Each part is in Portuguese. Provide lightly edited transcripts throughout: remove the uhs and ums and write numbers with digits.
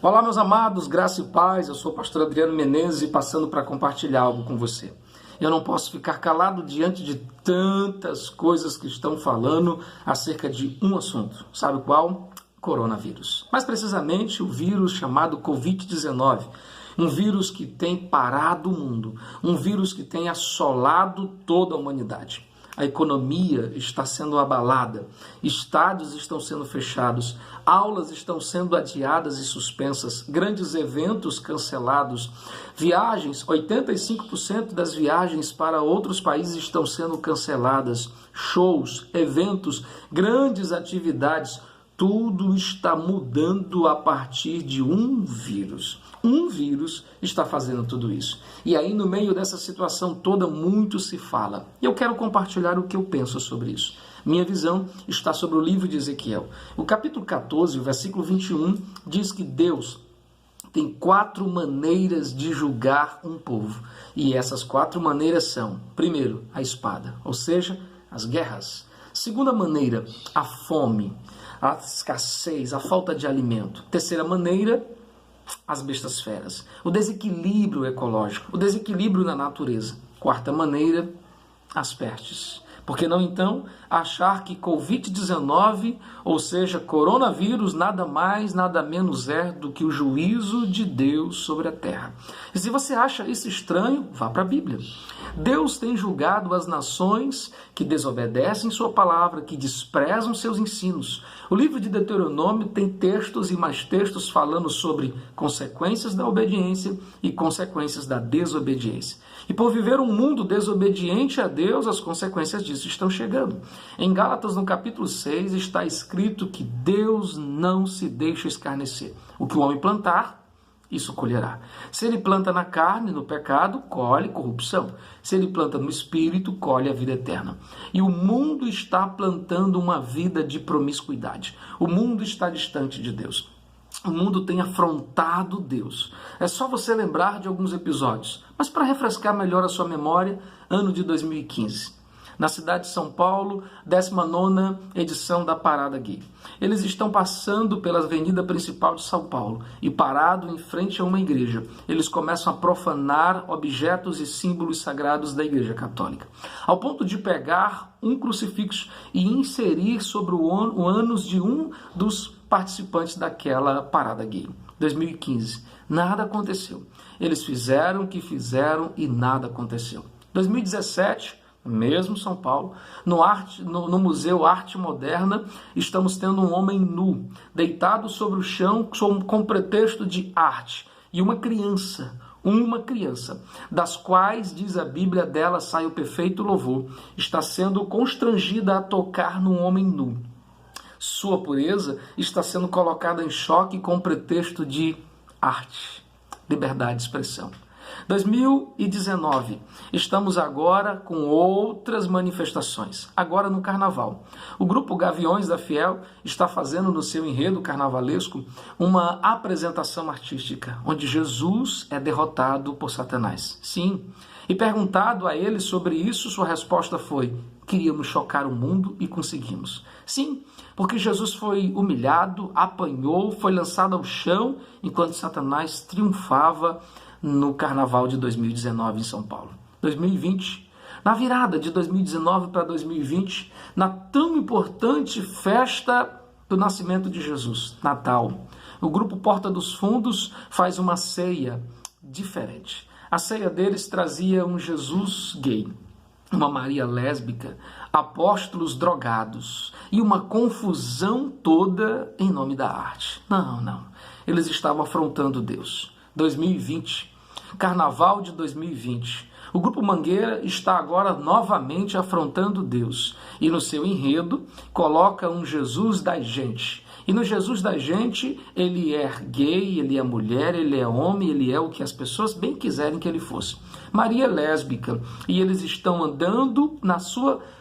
Olá, meus amados, graça e paz. Eu sou o pastor Adriano Menezes e passando para compartilhar algo com você. Eu não posso ficar calado diante de tantas coisas que estão falando acerca de um assunto. Sabe qual? Coronavírus. Mais precisamente, o vírus chamado Covid-19. Um vírus que tem parado o mundo. Um vírus que tem assolado toda a humanidade. A economia está sendo abalada, estádios estão sendo fechados, aulas estão sendo adiadas e suspensas, grandes eventos cancelados, viagens, 85% das viagens para outros países estão sendo canceladas, shows, eventos, grandes atividades, tudo está mudando a partir de um vírus. Um vírus está fazendo tudo isso. E aí, no meio dessa situação toda, muito se fala. E eu quero compartilhar o que eu penso sobre isso. Minha visão está sobre o livro de Ezequiel. O capítulo 14, o versículo 21, diz que Deus tem 4 maneiras de julgar um povo. E essas 4 maneiras são, primeiro, a espada, ou seja, as guerras. Segunda maneira, a fome, a escassez, a falta de alimento. Terceira maneira, as bestas feras, o desequilíbrio ecológico, o desequilíbrio na natureza. Quarta maneira, as pestes. Por que não então achar que Covid-19, ou seja, coronavírus, nada mais, nada menos é do que o juízo de Deus sobre a terra? E se você acha isso estranho, vá para a Bíblia. Deus tem julgado as nações que desobedecem sua palavra, que desprezam seus ensinos. O livro de Deuteronômio tem textos e mais textos falando sobre consequências da obediência e consequências da desobediência. E por viver um mundo desobediente a Deus, as consequências disso estão chegando. Em Gálatas, no capítulo 6, está escrito que Deus não se deixa escarnecer. O que o homem plantar, isso colherá. Se ele planta na carne, no pecado, colhe corrupção. Se ele planta no espírito, colhe a vida eterna. E o mundo está plantando uma vida de promiscuidade. O mundo está distante de Deus. O mundo tem afrontado Deus. É só você lembrar de alguns episódios. Mas para refrescar melhor a sua memória, ano de 2015. Na cidade de São Paulo, 19ª edição da Parada Gay. Eles estão passando pela avenida principal de São Paulo e parado em frente a uma igreja. Eles começam a profanar objetos e símbolos sagrados da Igreja Católica, ao ponto de pegar um crucifixo e inserir sobre o ânus de um dos participantes daquela Parada Gay. 2015. Nada aconteceu. Eles fizeram o que fizeram e nada aconteceu. 2017... mesmo São Paulo, no Museu Arte Moderna, estamos tendo um homem nu, deitado sobre o chão com pretexto de arte. E uma criança, das quais, diz a Bíblia, dela sai o perfeito louvor, está sendo constrangida a tocar num homem nu. Sua pureza está sendo colocada em choque com pretexto de arte, liberdade de expressão. 2019, estamos agora com outras manifestações, agora no Carnaval. O grupo Gaviões da Fiel está fazendo no seu enredo carnavalesco uma apresentação artística, onde Jesus é derrotado por Satanás. Sim, e perguntado a ele sobre isso, sua resposta foi: queríamos chocar o mundo e conseguimos. Sim, porque Jesus foi humilhado, apanhou, foi lançado ao chão, enquanto Satanás triunfava no Carnaval de 2019 em São Paulo. 2020, na virada de 2019 para 2020, na tão importante festa do nascimento de Jesus, Natal, o grupo Porta dos Fundos faz uma ceia diferente. A ceia deles trazia um Jesus gay, uma Maria lésbica, apóstolos drogados e uma confusão toda em nome da arte. Não. Eles estavam afrontando Deus. 2020, Carnaval de 2020. O Grupo Mangueira está agora novamente afrontando Deus. E no seu enredo coloca um Jesus da gente. E no Jesus da gente, ele é gay, ele é mulher, ele é homem, ele é o que as pessoas bem quiserem que ele fosse. Maria é lésbica. E eles estão andando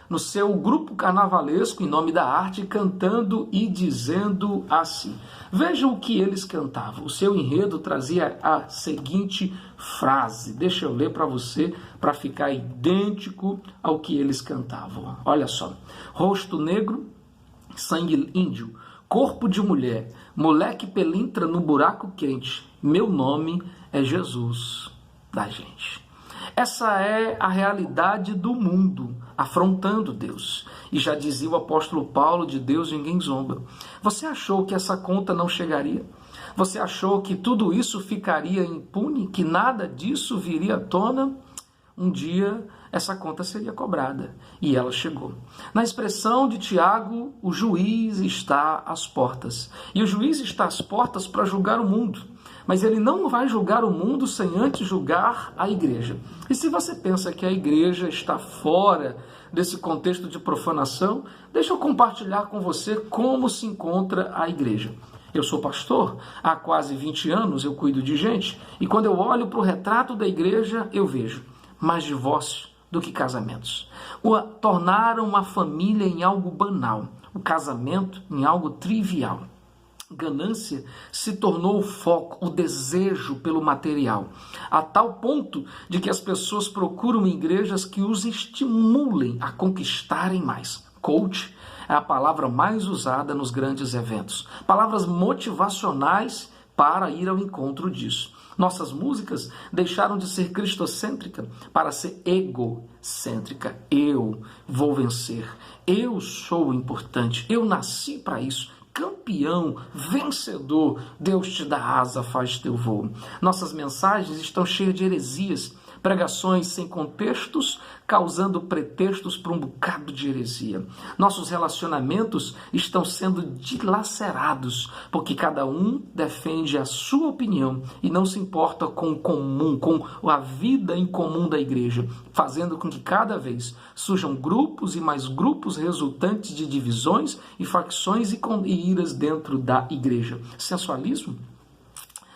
no seu grupo carnavalesco, em nome da arte, cantando e dizendo assim. Vejam o que eles cantavam. O seu enredo trazia a seguinte frase. Deixa eu ler para você, para ficar idêntico ao que eles cantavam. Olha só. Rosto negro, sangue índio, corpo de mulher, moleque pelintra no buraco quente, meu nome é Jesus da gente. Essa é a realidade do mundo, afrontando Deus. E já dizia o apóstolo Paulo, de Deus ninguém zomba. Você achou que essa conta não chegaria? Você achou que tudo isso ficaria impune? Que nada disso viria à tona? Um dia essa conta seria cobrada. E ela chegou. Na expressão de Tiago, o juiz está às portas. E o juiz está às portas para julgar o mundo. Mas ele não vai julgar o mundo sem antes julgar a igreja. E se você pensa que a igreja está fora desse contexto de profanação, deixa eu compartilhar com você como se encontra a igreja. Eu sou pastor, há quase 20 anos eu cuido de gente, e quando eu olho para o retrato da igreja, eu vejo mais divórcios do que casamentos. Tornaram a família em algo banal, o casamento em algo trivial. Ganância se tornou o foco, o desejo pelo material, a tal ponto de que as pessoas procuram igrejas que os estimulem a conquistarem mais. Coach é a palavra mais usada nos grandes eventos. Palavras motivacionais para ir ao encontro disso. Nossas músicas deixaram de ser cristocêntrica para ser egocêntrica. Eu vou vencer. Eu sou importante. Eu nasci para isso. Campeão, vencedor, Deus te dá asa, faz teu voo. Nossas mensagens estão cheias de heresias, pregações sem contextos, causando pretextos para um bocado de heresia. Nossos relacionamentos estão sendo dilacerados, porque cada um defende a sua opinião e não se importa com o comum, com a vida em comum da igreja, fazendo com que cada vez surjam grupos e mais grupos resultantes de divisões e facções e iras dentro da igreja. Sensualismo?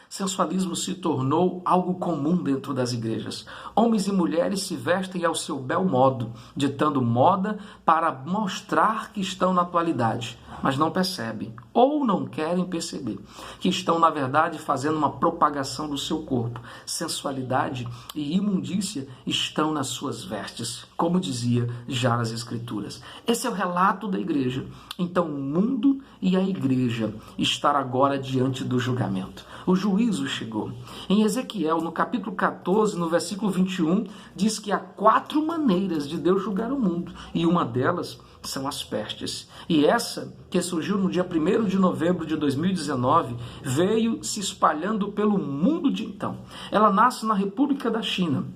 Sensualismo se tornou algo comum dentro das igrejas. Homens e mulheres se vestem ao seu bel modo, ditando moda para mostrar que estão na atualidade, mas não percebem, ou não querem perceber, que estão, na verdade, fazendo uma propagação do seu corpo. Sensualidade e imundícia estão nas suas vestes, como dizia já nas Escrituras. Esse é o relato da igreja. Então, o mundo e a igreja estão agora diante do julgamento. O juízo chegou. Em Ezequiel, no capítulo 14, no versículo 21, diz que há 4 maneiras de Deus julgar o mundo, e uma delas são as pestes. E essa, que surgiu no dia 1º de novembro de 2019, veio se espalhando pelo mundo de então. Ela nasce na República da China,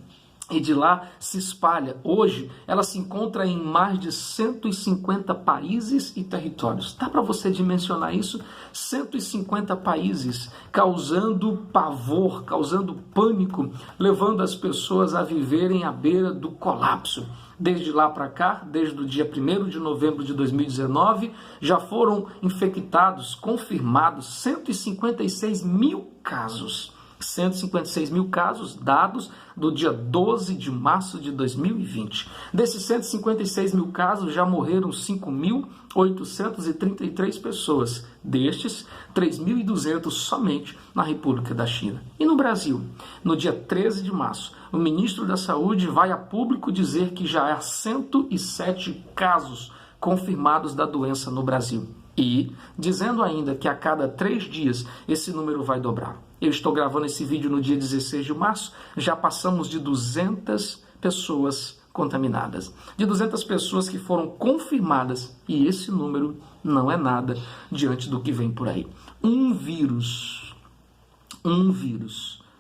e de lá se espalha. Hoje, ela se encontra em mais de 150 países e territórios. Dá para você dimensionar isso? 150 países, causando pavor, causando pânico, levando as pessoas a viverem à beira do colapso. Desde lá para cá, desde o dia 1º de novembro de 2019, já foram infectados, confirmados, 156 mil casos. 156 mil casos dados do dia 12 de março de 2020. Desses 156 mil casos, já morreram 5.833 pessoas. Destes, 3.200 somente na República da China. E no Brasil, no dia 13 de março, o ministro da Saúde vai a público dizer que já há 107 casos confirmados da doença no Brasil. E dizendo ainda que a cada 3 dias esse número vai dobrar. Eu estou gravando esse vídeo no dia 16 de março, já passamos de 200 pessoas contaminadas. De 200 pessoas que foram confirmadas, e esse número não é nada diante do que vem por aí. Um vírus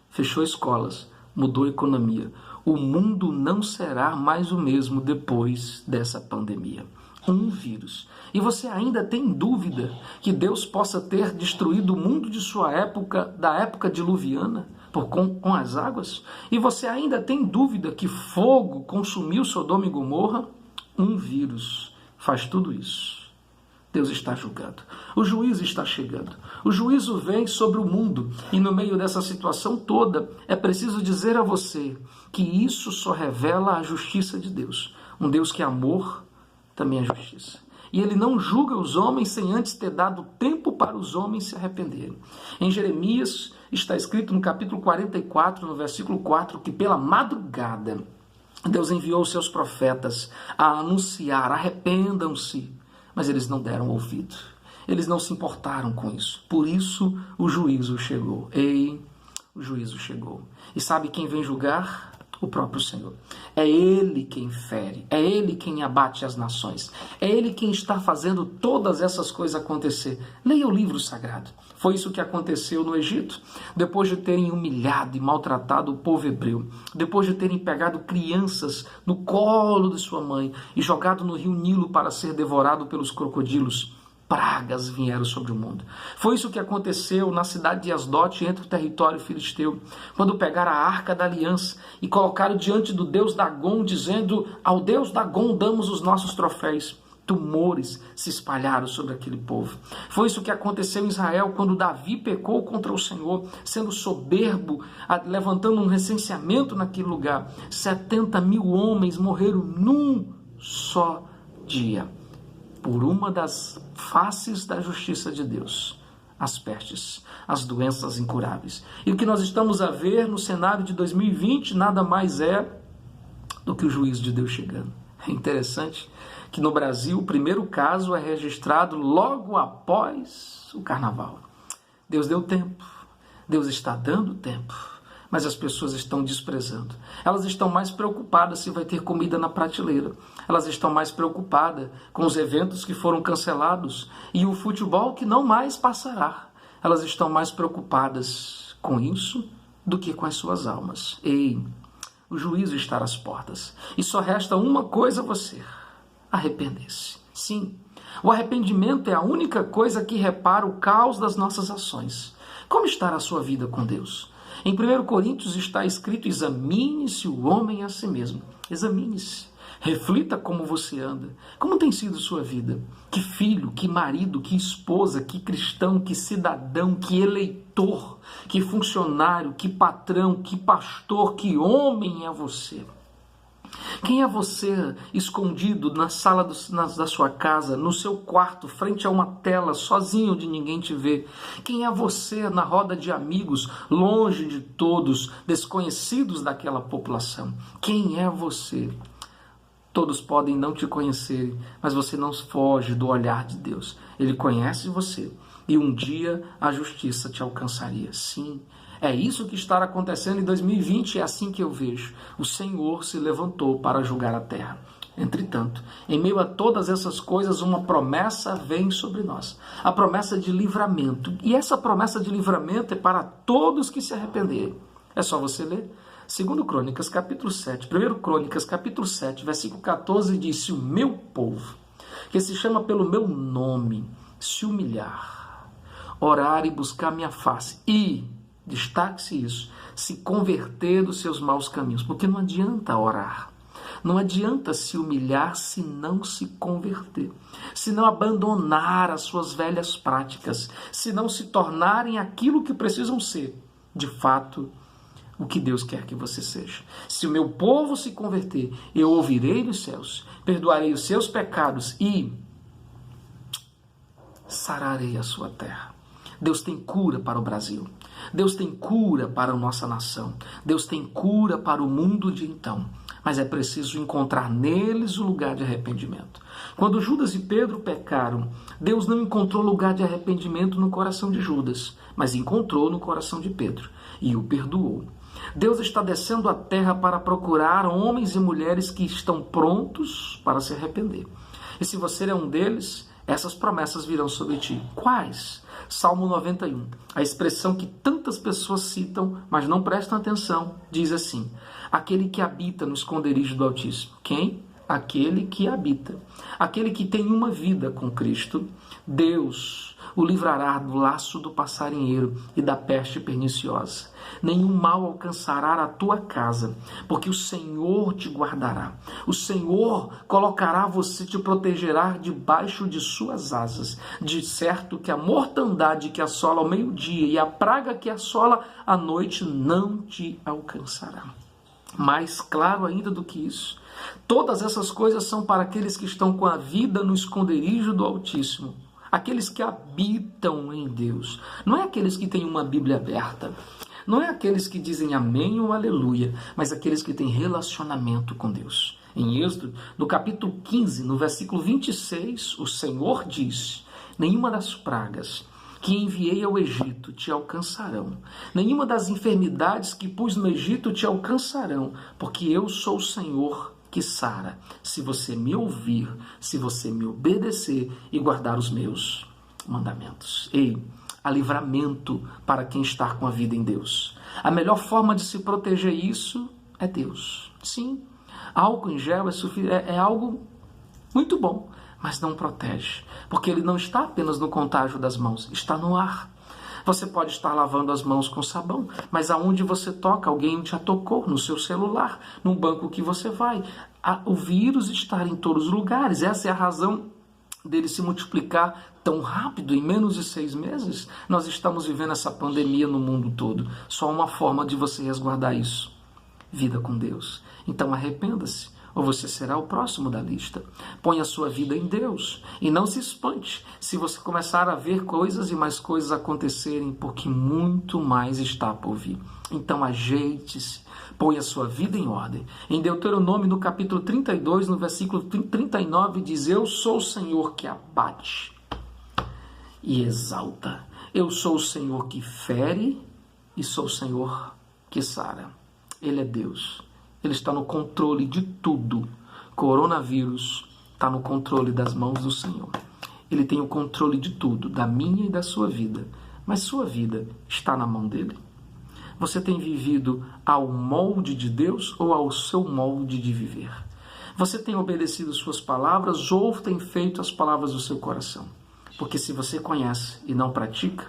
fechou escolas, mudou a economia. O mundo não será mais o mesmo depois dessa pandemia. Um vírus. E você ainda tem dúvida que Deus possa ter destruído o mundo de sua época, da época diluviana, com as águas? E você ainda tem dúvida que fogo consumiu Sodoma e Gomorra? Um vírus faz tudo isso. Deus está julgando. O juízo está chegando. O juízo vem sobre o mundo. E no meio dessa situação toda, é preciso dizer a você que isso só revela a justiça de Deus. Um Deus que é amor, também é justiça. E ele não julga os homens sem antes ter dado tempo para os homens se arrependerem. Em Jeremias está escrito no capítulo 44, no versículo 4, que pela madrugada Deus enviou seus profetas a anunciar: arrependam-se. Mas eles não deram ouvido. Eles não se importaram com isso. Por isso o juízo chegou. Ei, o juízo chegou. E sabe quem vem julgar? O próprio Senhor. É Ele quem fere, é Ele quem abate as nações, é Ele quem está fazendo todas essas coisas acontecer. Leia o livro sagrado. Foi isso que aconteceu no Egito. Depois de terem humilhado e maltratado o povo hebreu, depois de terem pegado crianças no colo de sua mãe e jogado no rio Nilo para ser devorado pelos crocodilos, pragas vieram sobre o mundo. Foi isso que aconteceu na cidade de Asdote, entre o território filisteu, quando pegaram a arca da aliança e colocaram diante do deus Dagom, dizendo: ao deus Dagom damos os nossos troféus. Tumores se espalharam sobre aquele povo. Foi isso que aconteceu em Israel quando Davi pecou contra o Senhor, sendo soberbo, levantando um recenseamento naquele lugar. 70 mil homens morreram num só dia, por uma das faces da justiça de Deus, as pestes, as doenças incuráveis. E o que nós estamos a ver no cenário de 2020 nada mais é do que o juízo de Deus chegando. É interessante que no Brasil o primeiro caso é registrado logo após o carnaval. Deus deu tempo, Deus está dando tempo, mas as pessoas estão desprezando. Elas estão mais preocupadas se vai ter comida na prateleira. Elas estão mais preocupadas com os eventos que foram cancelados e o futebol que não mais passará. Elas estão mais preocupadas com isso do que com as suas almas. Ei, o juízo está às portas. E só resta uma coisa a você: arrepender-se. Sim, o arrependimento é a única coisa que repara o caos das nossas ações. Como está a sua vida com Deus? Em 1 Coríntios está escrito: examine-se o homem a si mesmo. Examine-se. Reflita como você anda. Como tem sido sua vida? Que filho, que marido, que esposa, que cristão, que cidadão, que eleitor, que funcionário, que patrão, que pastor, que homem é você? Quem é você escondido na sala da sua casa, no seu quarto, frente a uma tela, sozinho onde ninguém te vê? Quem é você na roda de amigos, longe de todos, desconhecidos daquela população? Quem é você? Todos podem não te conhecer, mas você não foge do olhar de Deus. Ele conhece você e um dia a justiça te alcançaria. Sim, é isso que está acontecendo em 2020, é assim que eu vejo. O Senhor se levantou para julgar a terra. Entretanto, em meio a todas essas coisas, uma promessa vem sobre nós. A promessa de livramento. E essa promessa de livramento é para todos que se arrependerem. É só você ler. 2 Crônicas, capítulo 7. 1 Crônicas, capítulo 7, versículo 14, diz: se o meu povo, que se chama pelo meu nome, se humilhar, orar e buscar minha face, e, destaque-se isso, se converter dos seus maus caminhos, porque não adianta orar, não adianta se humilhar se não se converter, se não abandonar as suas velhas práticas, se não se tornarem aquilo que precisam ser, de fato, o que Deus quer que você seja. Se o meu povo se converter, eu ouvirei dos céus, perdoarei os seus pecados e sararei a sua terra. Deus tem cura para o Brasil. Deus tem cura para a nossa nação. Deus tem cura para o mundo de então. Mas é preciso encontrar neles o lugar de arrependimento. Quando Judas e Pedro pecaram, Deus não encontrou lugar de arrependimento no coração de Judas, mas encontrou no coração de Pedro e o perdoou. Deus está descendo à terra para procurar homens e mulheres que estão prontos para se arrepender. E se você é um deles, essas promessas virão sobre ti. Quais? Salmo 91. A expressão que tantas pessoas citam, mas não prestam atenção, diz assim: aquele que habita no esconderijo do Altíssimo. Quem? Aquele que habita. Aquele que tem uma vida com Cristo. Deus o livrará do laço do passarinheiro e da peste perniciosa. Nenhum mal alcançará a tua casa, porque o Senhor te guardará. O Senhor colocará você, te protegerá debaixo de suas asas. De certo que a mortandade que assola ao meio-dia e a praga que assola à noite não te alcançará. Mais claro ainda do que isso, todas essas coisas são para aqueles que estão com a vida no esconderijo do Altíssimo. Aqueles que habitam em Deus. Não é aqueles que têm uma Bíblia aberta. Não é aqueles que dizem amém ou aleluia, mas aqueles que têm relacionamento com Deus. Em Êxodo, no capítulo 15, no versículo 26, o Senhor diz: nenhuma das pragas que enviei ao Egito te alcançarão, nenhuma das enfermidades que pus no Egito te alcançarão, porque eu sou o Senhor que sara, se você me ouvir, se você me obedecer e guardar os meus mandamentos. Ei, há livramento para quem está com a vida em Deus. A melhor forma de se proteger isso é Deus. Sim, álcool em gel é algo muito bom, mas não protege, porque ele não está apenas no contágio das mãos, está no ar. Você pode estar lavando as mãos com sabão, mas aonde você toca, alguém já tocou, no seu celular, no banco que você vai. O vírus está em todos os lugares. Essa é a razão dele se multiplicar tão rápido, em menos de 6 meses. Nós estamos vivendo essa pandemia no mundo todo. Só uma forma de você resguardar isso: vida com Deus. Então arrependa-se, ou você será o próximo da lista. Põe a sua vida em Deus e não se espante se você começar a ver coisas e mais coisas acontecerem, porque muito mais está por vir. Então ajeite-se, põe a sua vida em ordem. Em Deuteronômio, no capítulo 32, no versículo 39, diz: eu sou o Senhor que abate e exalta. Eu sou o Senhor que fere e sou o Senhor que sara. Ele é Deus. Ele está no controle de tudo. Coronavírus está no controle das mãos do Senhor. Ele tem o controle de tudo, da minha e da sua vida. Mas sua vida está na mão dele. Você tem vivido ao molde de Deus ou ao seu molde de viver? Você tem obedecido suas palavras ou tem feito as palavras do seu coração? Porque se você conhece e não pratica,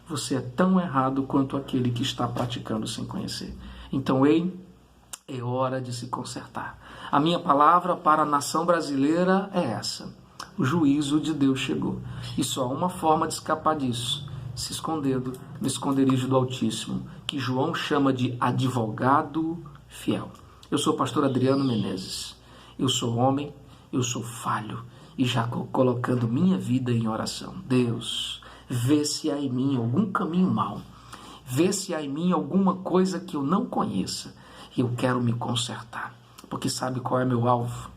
você é tão errado quanto aquele que está praticando sem conhecer. Então, é hora de se consertar. A minha palavra para a nação brasileira é essa: o juízo de Deus chegou. E só há uma forma de escapar disso: se escondendo no esconderijo do Altíssimo, que João chama de advogado fiel. Eu sou o pastor Adriano Menezes. Eu sou homem, eu sou falho, e já colocando minha vida em oração. Deus, vê se há em mim algum caminho mau. Vê se há em mim alguma coisa que eu não conheça. Eu quero me consertar, porque sabe qual é meu alvo?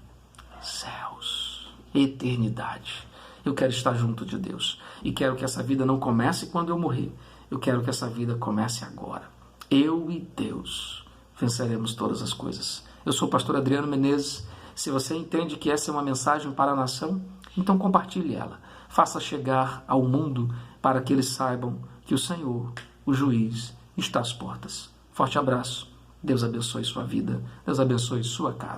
Céus, eternidade. Eu quero estar junto de Deus e quero que essa vida não comece quando eu morrer. Eu quero que essa vida comece agora. Eu e Deus venceremos todas as coisas. Eu sou o pastor Adriano Menezes. Se você entende que essa é uma mensagem para a nação, então compartilhe ela. Faça chegar ao mundo para que eles saibam que o Senhor, o juiz, está às portas. Forte abraço. Deus abençoe sua vida. Deus abençoe sua casa.